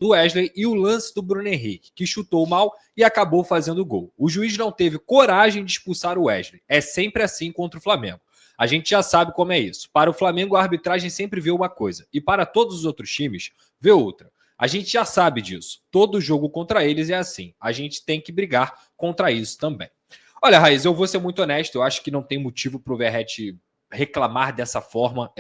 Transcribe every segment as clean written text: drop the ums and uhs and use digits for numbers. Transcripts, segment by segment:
do Wesley e o lance do Bruno Henrique, que chutou mal e acabou fazendo o gol. O juiz não teve coragem de expulsar o Wesley. É sempre assim contra o Flamengo. A gente já sabe como é isso. Para o Flamengo, a arbitragem sempre vê uma coisa, e para todos os outros times, vê outra. A gente já sabe disso. Todo jogo contra eles é assim. A gente tem que brigar contra isso também. Olha, Raiz, eu vou ser muito honesto. Eu acho que não tem motivo para o Verratti reclamar dessa forma,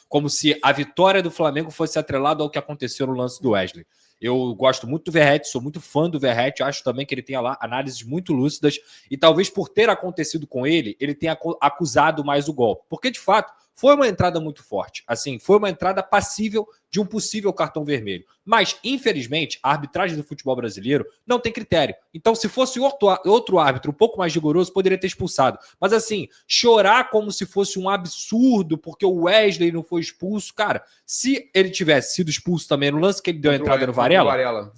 como se a vitória do Flamengo fosse atrelada ao que aconteceu no lance do Wesley. Eu gosto muito do Verratti, sou muito fã do Verratti, acho também que ele tem lá análises muito lúcidas e talvez por ter acontecido com ele, ele tenha acusado mais o golpe. Porque, de fato, foi uma entrada muito forte. Assim, foi uma entrada passível de um possível cartão vermelho. Mas, infelizmente, a arbitragem do futebol brasileiro não tem critério. Então, se fosse outro árbitro um pouco mais rigoroso, poderia ter expulsado. Mas, assim, chorar como se fosse um absurdo porque o Wesley não foi expulso, cara, se ele tivesse sido expulso também no lance que ele deu a entrada no Varela,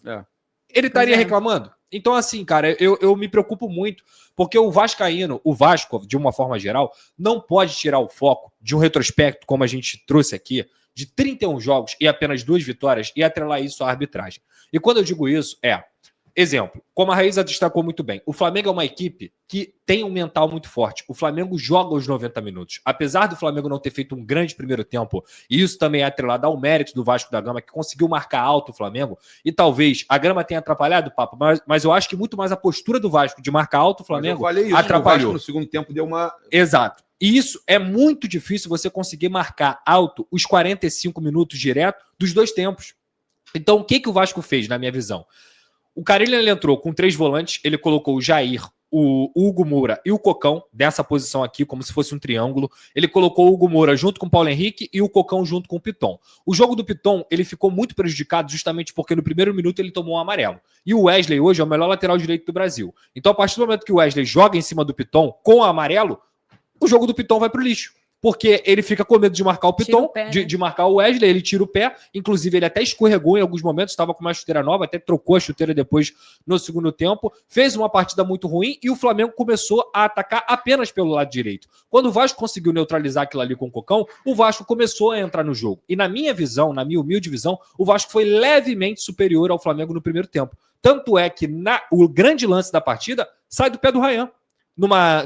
ele estaria reclamando. Então, assim, cara, eu me preocupo muito, porque o vascaíno, o Vasco, de uma forma geral, não pode tirar o foco de um retrospecto, como a gente trouxe aqui, de 31 jogos e apenas 2 vitórias, e atrelar isso à arbitragem. E quando eu digo isso, exemplo, como a Raíza destacou muito bem, o Flamengo é uma equipe que tem um mental muito forte. O Flamengo joga os 90 minutos. Apesar do Flamengo não ter feito um grande primeiro tempo, e isso também é atrelado ao mérito do Vasco da Gama, que conseguiu marcar alto o Flamengo, e talvez a grama tenha atrapalhado, Papa, mas eu acho que muito mais a postura do Vasco de marcar alto o Flamengo atrapalhou. O Vasco no segundo tempo deu uma... Exato. E isso é muito difícil você conseguir marcar alto os 45 minutos direto dos 2 tempos. Então, o que o Vasco fez, na minha visão? O Carille, ele entrou com 3 volantes, ele colocou o Jair, o Hugo Moura e o Cocão dessa posição aqui, como se fosse um triângulo. Ele colocou o Hugo Moura junto com o Paulo Henrique e o Cocão junto com o Piton. O jogo do Piton, ele ficou muito prejudicado justamente porque no primeiro minuto ele tomou um amarelo. E o Wesley hoje é o melhor lateral direito do Brasil. Então, a partir do momento que o Wesley joga em cima do Piton com o amarelo, o jogo do Piton vai pro lixo. Porque ele fica com medo de marcar o Piton, de marcar o Wesley, ele tira o pé, inclusive ele até escorregou em alguns momentos, estava com uma chuteira nova, até trocou a chuteira depois no segundo tempo, fez uma partida muito ruim e o Flamengo começou a atacar apenas pelo lado direito. Quando o Vasco conseguiu neutralizar aquilo ali com o Cocão, o Vasco começou a entrar no jogo. E na minha visão, na minha humilde visão, o Vasco foi levemente superior ao Flamengo no primeiro tempo. Tanto é que o grande lance da partida sai do pé do Ryan.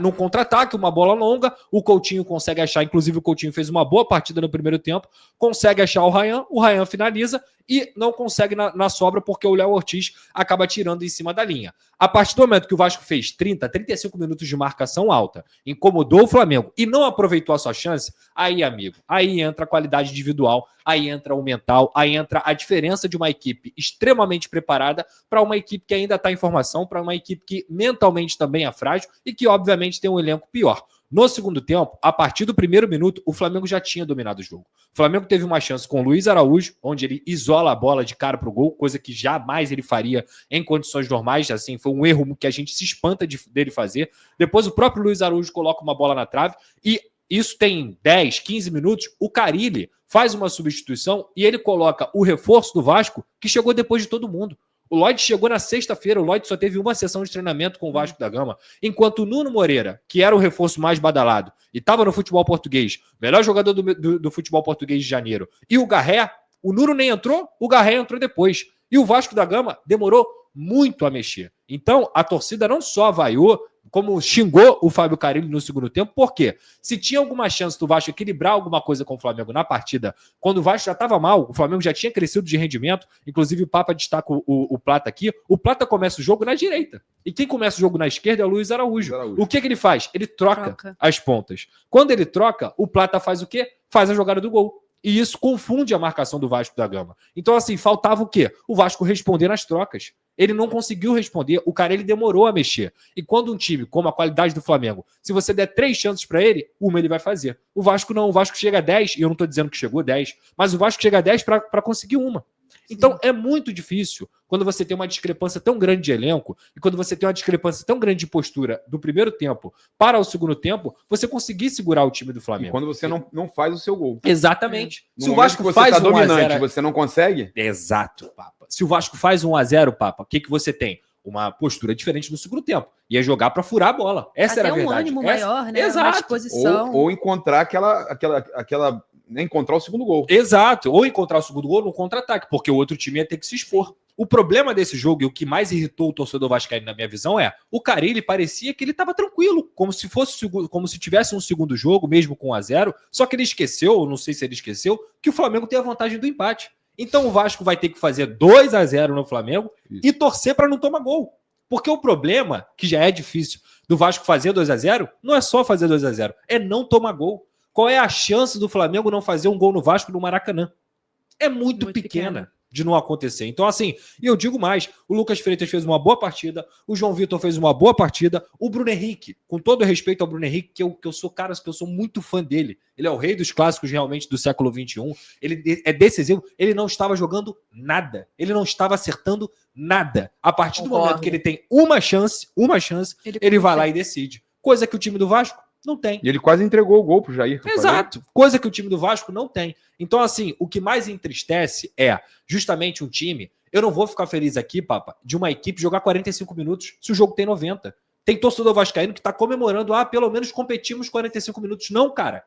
Num contra-ataque, uma bola longa, o Coutinho consegue achar, inclusive o Coutinho fez uma boa partida no primeiro tempo, consegue achar o Ryan finaliza e não consegue na sobra porque o Léo Ortiz acaba tirando em cima da linha. A partir do momento que o Vasco fez 35 minutos de marcação alta, incomodou o Flamengo e não aproveitou a sua chance, aí, amigo, aí entra a qualidade individual, aí entra o mental, aí entra a diferença de uma equipe extremamente preparada para uma equipe que ainda está em formação, para uma equipe que mentalmente também é frágil e que, obviamente, tem um elenco pior. No segundo tempo, a partir do primeiro minuto, o Flamengo já tinha dominado o jogo. O Flamengo teve uma chance com o Luiz Araújo, onde ele isola a bola de cara para o gol, coisa que jamais ele faria em condições normais. Assim, foi um erro que a gente se espanta dele fazer. Depois o próprio Luiz Araújo coloca uma bola na trave e isso tem 10, 15 minutos. O Carille faz uma substituição e ele coloca o reforço do Vasco, que chegou depois de todo mundo. O Lloyd chegou na sexta-feira, o Lloyd só teve uma sessão de treinamento com o Vasco da Gama, enquanto o Nuno Moreira, que era o reforço mais badalado e estava no futebol português, melhor jogador do futebol português de janeiro, e o Garré, o Nuno nem entrou, o Garré entrou depois. E o Vasco da Gama demorou muito a mexer. Então, a torcida não só vaiou, como xingou o Fábio Carille no segundo tempo, porque se tinha alguma chance do Vasco equilibrar alguma coisa com o Flamengo na partida, quando o Vasco já estava mal, o Flamengo já tinha crescido de rendimento, inclusive o Papa destaca o Plata aqui, o Plata começa o jogo na direita, e quem começa o jogo na esquerda é o Luiz Araújo. O que ele faz? Ele troca as pontas. Quando ele troca, o Plata faz o quê? Faz a jogada do gol. E isso confunde a marcação do Vasco da Gama. Então, assim, faltava o quê? O Vasco responder nas trocas. Ele não conseguiu responder, o cara ele demorou a mexer. E quando um time, como a qualidade do Flamengo, se você der 3 chances para ele, uma ele vai fazer. O Vasco não, o Vasco chega a 10, e eu não estou dizendo que chegou a 10, mas o Vasco chega a 10 para conseguir uma. Então é muito difícil quando você tem uma discrepância tão grande de elenco e quando você tem uma discrepância tão grande de postura do primeiro tempo para o segundo tempo, você conseguir segurar o time do Flamengo. E quando você não faz o seu gol. Exatamente. Se o Vasco você faz 1-0, você não consegue? Exato, Papa. Se o Vasco faz 1-0, Papa, o que você tem? Uma postura diferente no segundo tempo. Ia jogar para furar a bola. Essa era a verdade. Um ânimo maior, né? Exato. Uma disposição. Ou encontrar aquela encontrar o segundo gol. Exato, ou encontrar o segundo gol no contra-ataque, porque o outro time ia ter que se expor. O problema desse jogo, e o que mais irritou o torcedor vascaíno na minha visão, é o Carille parecia que ele estava tranquilo, como se tivesse um segundo jogo, mesmo com 1-0, só que ele esqueceu, ou não sei se ele esqueceu, que o Flamengo tem a vantagem do empate. Então o Vasco vai ter que fazer 2-0 no Flamengo e torcer para não tomar gol. Porque o problema, que já é difícil, do Vasco fazer 2-0, não é só fazer 2-0, é não tomar gol. Qual é a chance do Flamengo não fazer um gol no Vasco no Maracanã? É muito pequena de não acontecer. Então, assim, e eu digo mais, o Lucas Freitas fez uma boa partida, o João Vitor fez uma boa partida, o Bruno Henrique, com todo respeito ao Bruno Henrique, que eu sou muito fã dele, ele é o rei dos clássicos realmente do século XXI, ele é decisivo, ele não estava jogando nada, ele não estava acertando nada. A partir do momento que ele tem uma chance, ele vai lá e decide. Coisa que o time do Vasco não tem. E ele quase entregou o gol pro Jair. Exato. Coisa que o time do Vasco não tem. Então, assim, o que mais entristece é justamente um time... Eu não vou ficar feliz aqui, Papa, de uma equipe jogar 45 minutos se o jogo tem 90. Tem torcedor vascaíno que tá comemorando, pelo menos competimos 45 minutos. Não, cara.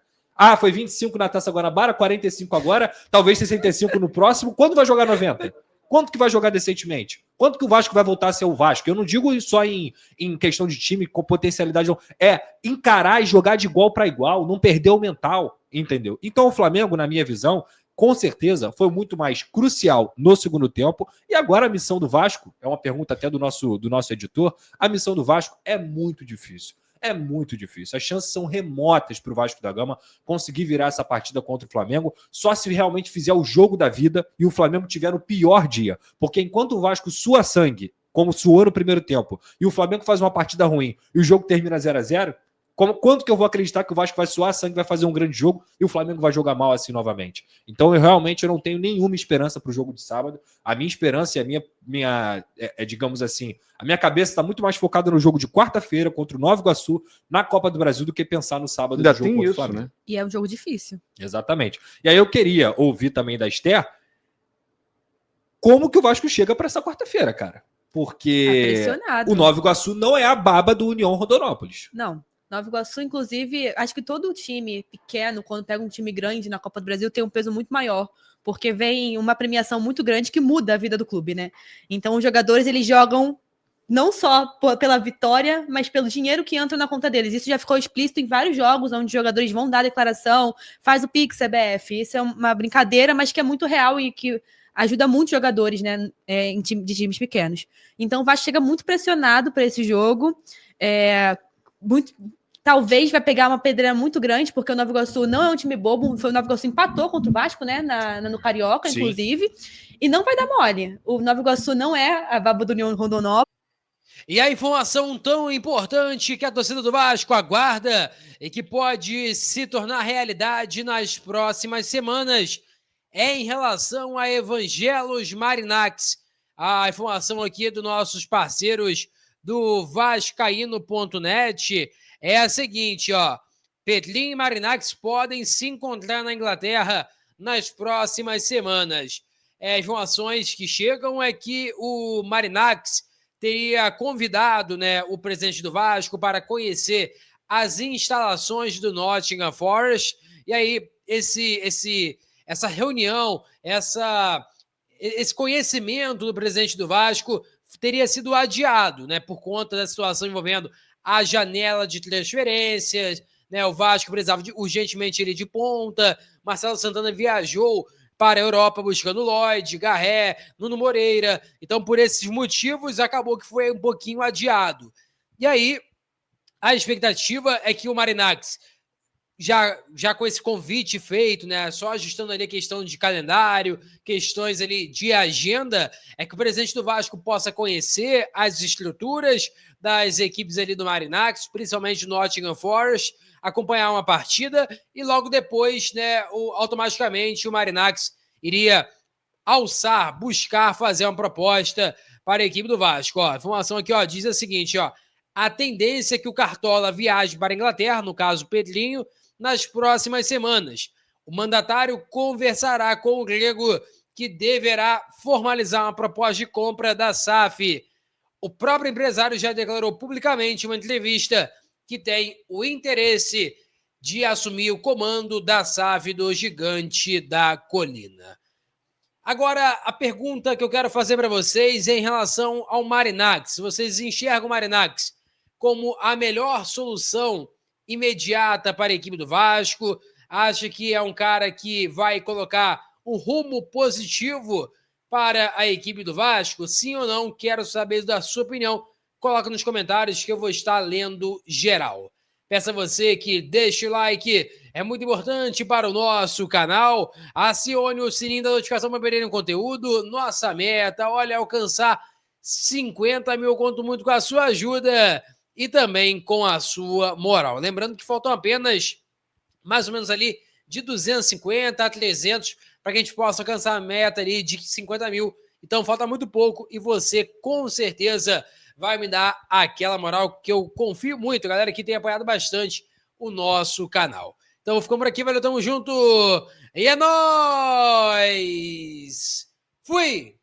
Foi 25 na Taça Guanabara, 45 agora, talvez 65 no próximo. Quando vai jogar 90? Quanto que vai jogar decentemente? Quanto que o Vasco vai voltar a ser o Vasco? Eu não digo só em questão de time com potencialidade, não. É encarar e jogar de igual para igual, não perder o mental, entendeu? Então o Flamengo, na minha visão, com certeza foi muito mais crucial no segundo tempo. E agora a missão do Vasco, é uma pergunta até do nosso editor, a missão do Vasco é muito difícil. É muito difícil. As chances são remotas para o Vasco da Gama conseguir virar essa partida contra o Flamengo, só se realmente fizer o jogo da vida e o Flamengo tiver no pior dia. Porque enquanto o Vasco sua sangue, como suou no primeiro tempo, e o Flamengo faz uma partida ruim e o jogo termina 0-0, quanto que eu vou acreditar que o Vasco vai suar sangue, vai fazer um grande jogo e o Flamengo vai jogar mal assim novamente? Então eu não tenho nenhuma esperança para o jogo de sábado. A minha esperança e digamos assim, a minha cabeça está muito mais focada no jogo de quarta-feira contra o Nova Iguaçu na Copa do Brasil do que pensar no sábado do jogo contra o Flamengo. Né? E é um jogo difícil. Exatamente. E aí eu queria ouvir também da Esther como que o Vasco chega para essa quarta-feira, cara. Porque o Nova Iguaçu não é a baba do União Rondonópolis. Não. Nova Iguaçu, inclusive, acho que todo time pequeno, quando pega um time grande na Copa do Brasil, tem um peso muito maior, porque vem uma premiação muito grande que muda a vida do clube, né? Então, os jogadores, eles jogam não só pela vitória, mas pelo dinheiro que entra na conta deles. Isso já ficou explícito em vários jogos, onde os jogadores vão dar declaração, faz o Pix, CBF. Isso é uma brincadeira, mas que é muito real e que ajuda muitos jogadores, né, de times pequenos. Então, o Vasco chega muito pressionado para esse jogo, talvez vai pegar uma pedreira muito grande, porque o Nova Iguaçu não é um time bobo. O Nova Iguaçu empatou contra o Vasco, né? No Carioca, sim, inclusive. E não vai dar mole. O Nova Iguaçu não é a baba do União Rondonópolis. E a informação tão importante que a torcida do Vasco aguarda e que pode se tornar realidade nas próximas semanas é em relação a Evangelos Marinax. A informação aqui dos nossos parceiros do Vascaíno.net é a seguinte, Petlin e Marinax podem se encontrar na Inglaterra nas próximas semanas. As informações que chegam é que o Marinax teria convidado, né, o presidente do Vasco para conhecer as instalações do Nottingham Forest. E aí, essa reunião, esse conhecimento do presidente do Vasco teria sido adiado, né, por conta da situação envolvendo a janela de transferências, né? O Vasco precisava urgentemente ir de ponta. Marcelo Santana viajou para a Europa buscando Lloyd, Garré, Nuno Moreira. Então, por esses motivos, acabou que foi um pouquinho adiado. E aí, a expectativa é que o Marinax, já com esse convite feito, né, só ajustando ali a questão de calendário, questões ali de agenda, é que o presidente do Vasco possa conhecer as estruturas das equipes ali do Marinax, principalmente do Nottingham Forest, acompanhar uma partida e logo depois, né, automaticamente o Marinax iria buscar fazer uma proposta para a equipe do Vasco. A informação aqui diz o seguinte, a tendência é que o Cartola viaje para a Inglaterra, no caso o Pedrinho, nas próximas semanas. O mandatário conversará com o grego, que deverá formalizar uma proposta de compra da SAF. O próprio empresário já declarou publicamente em uma entrevista que tem o interesse de assumir o comando da SAF do Gigante da Colina. Agora, a pergunta que eu quero fazer para vocês é em relação ao Marinakis. Vocês enxergam o Marinakis como a melhor solução imediata para a equipe do Vasco? Acha que é um cara que vai colocar um rumo positivo para a equipe do Vasco? Sim ou não? Quero saber da sua opinião. Coloca nos comentários que eu vou estar lendo geral. Peço a você que deixe o like, é muito importante para o nosso canal. Acione o sininho da notificação para perder um conteúdo. Nossa meta, olha, alcançar 50 mil, eu conto muito com a sua ajuda e também com a sua moral. Lembrando que faltam apenas mais ou menos ali de 250 a 300 para que a gente possa alcançar a meta ali de 50 mil. Então falta muito pouco e você com certeza vai me dar aquela moral que eu confio muito, galera, que tem apoiado bastante o nosso canal. Então ficamos por aqui, valeu, tamo junto e é nóis! Fui!